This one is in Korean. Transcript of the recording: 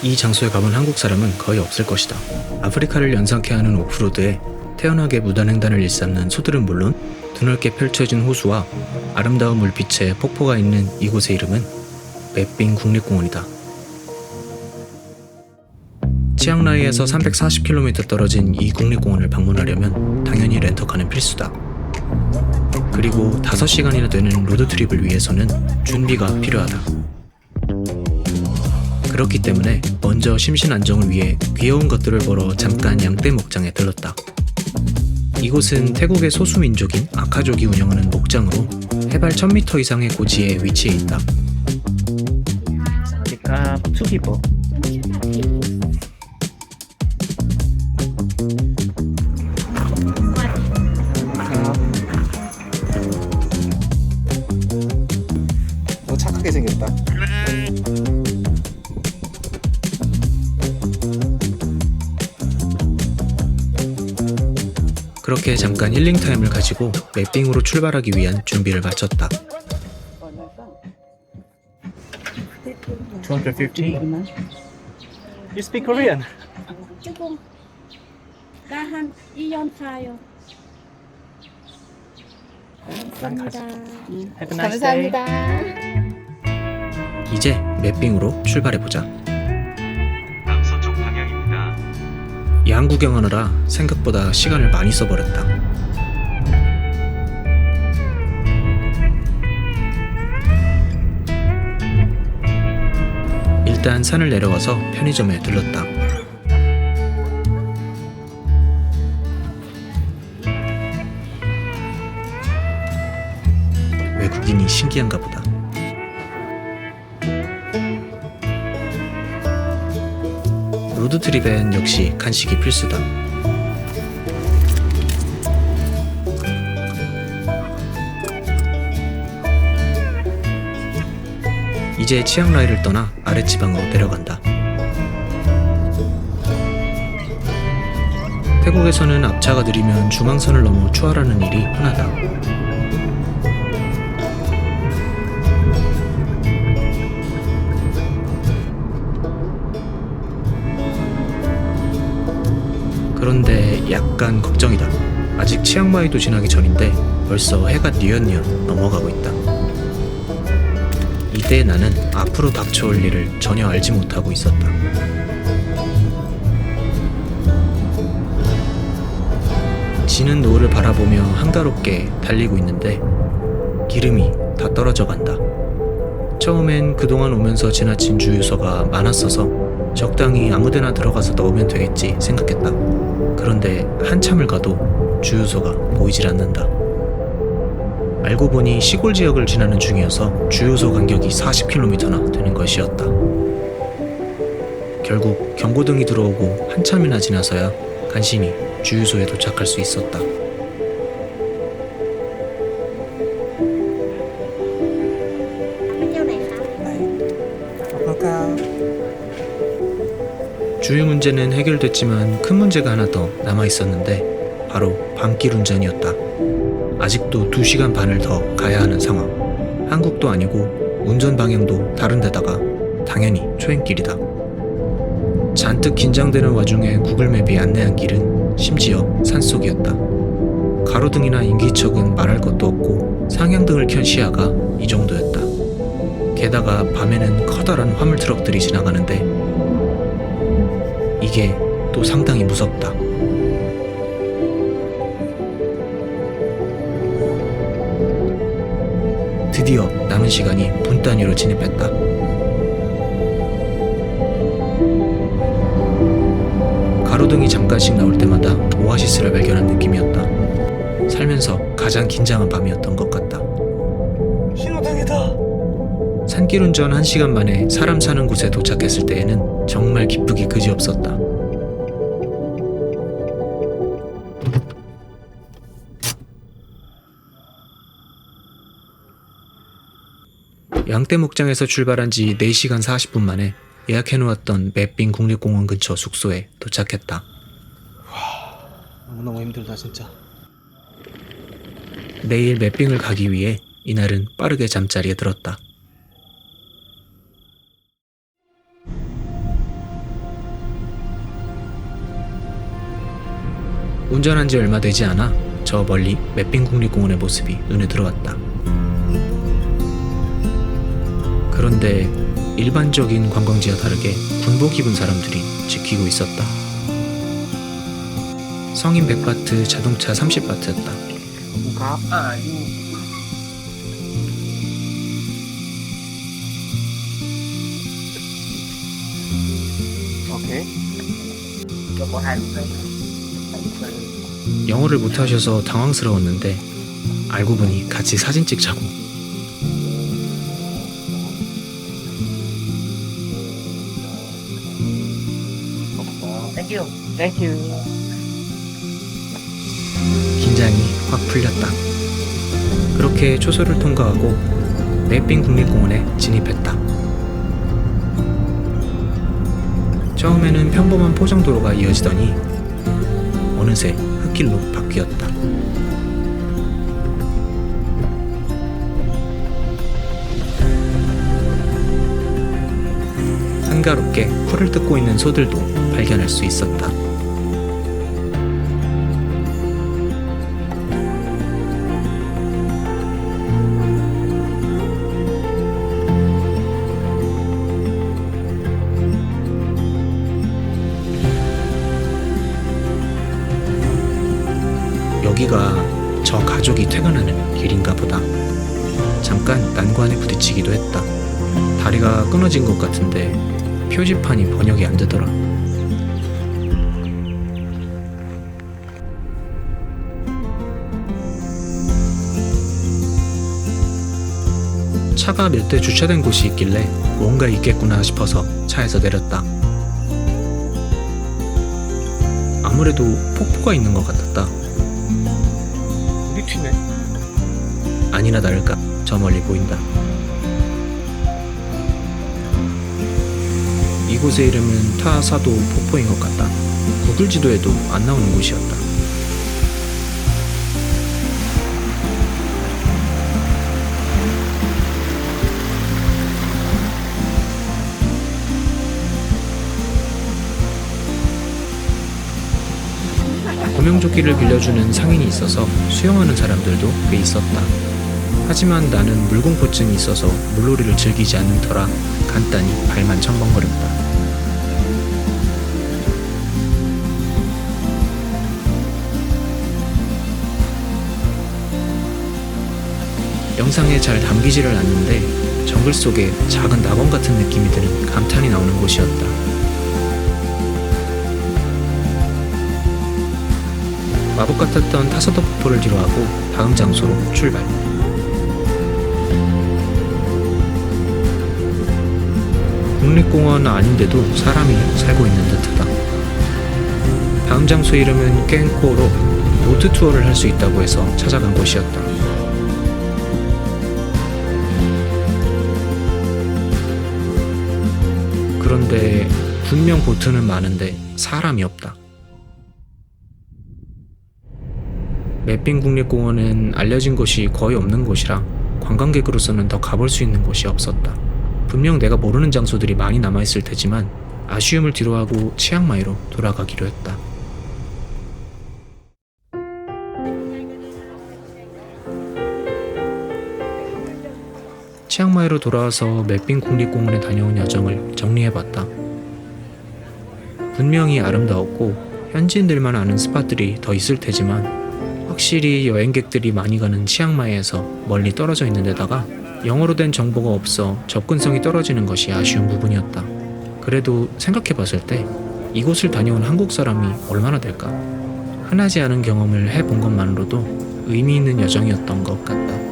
이 장소에 가본 한국 사람은 거의 없을 것이다. 아프리카를 연상케 하는 오프로드에 태연하게 무단횡단을 일삼는 소들은 물론 드넓게 펼쳐진 호수와 아름다운 물빛의 폭포가 있는 이곳의 이름은 맵빙 국립공원이다. 치앙라이에서 340km 떨어진 이 국립공원을 방문하려면 당연히 렌터카는 필수다. 그리고 5시간이나 되는 로드트립을 위해서는 준비가 필요하다. 그렇기 때문에 먼저 심신 안정을 위해 귀여운 것들을 보러 잠깐 양떼 목장에 들렀다. 이곳은 태국의 소수민족인 아카족이 운영하는 목장으로 해발 1000m 이상의 고지에 위치해 있다. 투기보. 너 착하게 생겼다. 그렇게 잠깐 힐링 타임을 가지고 맵빙으로 출발하기 위한 준비를 마쳤다. 250. You speak Korean? 조금 나한 2년 차요. 감사합니다. Have a nice day. 이제 맵빙으로 출발해보자. 남서쪽 방향입니다. 양 구경하느라 생각보다 시간을 많이 써버렸다. 일단 산을 내려와서 편의점에 들렀다. 외국인이 신기한가 보다. 로드트립엔 역시 간식이 필수다. 이제 치앙라이를 떠나 아랫지방으로 내려간다. 태국에서는 앞차가 느리면 중앙선을 넘어 추월하는 일이 흔하다. 그런데 약간 걱정이다. 아직 치앙마이도 지나기 전인데 벌써 해가 뉘엿뉘엿 넘어가고 있다. 이때 나는 앞으로 닥쳐올 일을 전혀 알지 못하고 있었다. 지는 노을을 바라보며 한가롭게 달리고 있는데 기름이 다 떨어져 간다. 처음엔 그동안 오면서 지나친 주유소가 많았어서 적당히 아무데나 들어가서 넣으면 되겠지 생각했다. 그런데 한참을 가도 주유소가 보이질 않는다. 알고 보니 시골 지역을 지나는 중이어서 주유소 간격이 40km나 되는 것이었다. 결국 경고등이 들어오고 한참이나 지나서야 간신히 주유소에 도착할 수 있었다. 주유 문제는 해결됐지만 큰 문제가 하나 더 남아 있었는데 바로 밤길 운전이었다. 아직도 2시간 반을 더 가야 하는 상황. 한국도 아니고 운전 방향도 다른 데다가 당연히 초행길이다. 잔뜩 긴장되는 와중에 구글맵이 안내한 길은 심지어 산속이었다. 가로등이나 인기척은 말할 것도 없고 상향등을 켠 시야가 이 정도였다. 게다가 밤에는 커다란 화물 트럭들이 지나가는데 이게 또 상당히 무섭다. 드디어 남은 시간이 분 단위로 진입했다. 가로등이 잠깐씩 나올 때마다 오아시스를 발견한 느낌이었다. 살면서 가장 긴장한 밤이었던 것 같다. 신호등이다. 산길 운전 1시간 만에 사람 사는 곳에 도착했을 때에는 정말 기쁘기 그지없었다. 양떼 목장에서 출발한 지 4시간 40분 만에 예약해놓았던 맵빙 국립공원 근처 숙소에 도착했다. 너무너무 힘들다 진짜. 내일 맵빙을 가기 위해 이날은 빠르게 잠자리에 들었다. 운전한 지 얼마 되지 않아 저 멀리 맷빈 국립공원의 모습이 눈에 들어왔다. 그런데 일반적인 관광지와 다르게 군복 입은 사람들이 지키고 있었다. 성인 100바트, 자동차 30바트였다. 오케이. 영어를 못하셔서 당황스러웠는데 알고 보니 같이 사진 찍자고. Thank you. 긴장이 확 풀렸다. 그렇게 초소를 통과하고 맷빈 국립공원에 진입했다. 처음에는 평범한 포장도로가 이어지더니 어느새 흙길로 바뀌었다. 한가롭게 풀을 뜯고 있는 소들도 발견할 수 있었다. 여기가 저 가족이 퇴근하는 길인가 보다. 잠깐 난관에 부딪히기도 했다. 다리가 끊어진 것 같은데 표지판이 번역이 안 되더라. 차가 몇 대 주차된 곳이 있길래 뭔가 있겠구나 싶어서 차에서 내렸다. 아무래도 폭포가 있는 것 같았다. 우리 팀에. 아니나 다를까 저 멀리 보인다. 이곳의 이름은 타사도 폭포인 것 같다. 구글 지도에도 안 나오는 곳이었다. 구명조끼를 빌려주는 상인이 있어서 수영하는 사람들도 꽤 있었다. 하지만 나는 물공포증이 있어서 물놀이를 즐기지 않는 터라 간단히 발만 첨벙거렸다. 영상에 잘 담기지를 않는데 정글 속에 작은 낙원 같은 느낌이 드는 감탄이 나오는 곳이었다. 마법 같았던 타서도 폭포를 뒤로하고 다음 장소로 출발. 국립공원 아닌데도 사람이 살고 있는 듯하다. 다음 장소 이름은 깽코로 보트 투어를 할 수 있다고 해서 찾아간 곳이었다. 그런데 분명 보트는 많은데 사람이 없다. 맷빈 국립공원은 알려진 곳이 거의 없는 곳이라 관광객으로서는 더 가볼 수 있는 곳이 없었다. 분명 내가 모르는 장소들이 많이 남아있을 테지만 아쉬움을 뒤로하고 치앙마이로 돌아가기로 했다. 치앙마이로 돌아와서 맷빈 국립공원에 다녀온 여정을 정리해봤다. 분명히 아름다웠고 현지인들만 아는 스팟들이 더 있을 테지만 확실히 여행객들이 많이 가는 치앙마이에서 멀리 떨어져 있는 데다가 영어로 된 정보가 없어 접근성이 떨어지는 것이 아쉬운 부분이었다. 그래도 생각해봤을 때 이곳을 다녀온 한국 사람이 얼마나 될까? 흔하지 않은 경험을 해본 것만으로도 의미 있는 여정이었던 것 같다.